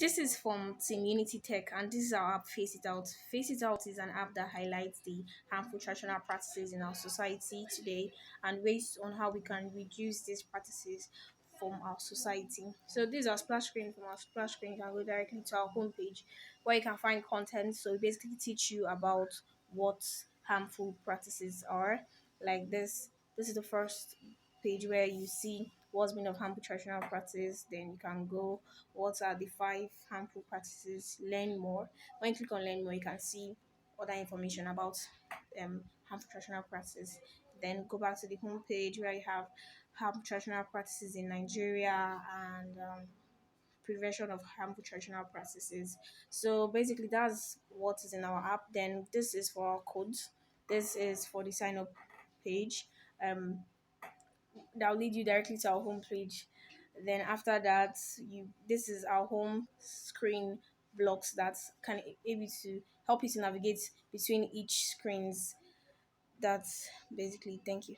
This is from Team Unity Tech, and this is our app Face It Out. Face It Out is an app that highlights the harmful traditional practices in our society today and ways on how we can reduce these practices from our society. So this is our splash screen. From our splash screen, you can go directly to our homepage where you can find content. So we basically teach you about what harmful practices are. Like this. This is the first page where you see what's been of harmful traditional practice. Then you can go what are the five harmful practices, learn more. When you click on learn more, you can see other information about harmful traditional practice. Then go back to the home page where you have harmful traditional practices in Nigeria and prevention of harmful traditional practices. So basically, that's what is in our app. Then this is for our codes. This is for the sign up page. That'll lead you directly to our home page. Then after that, you this is our home screen blocks that can able to help you to navigate between each screens. That's basically thank you.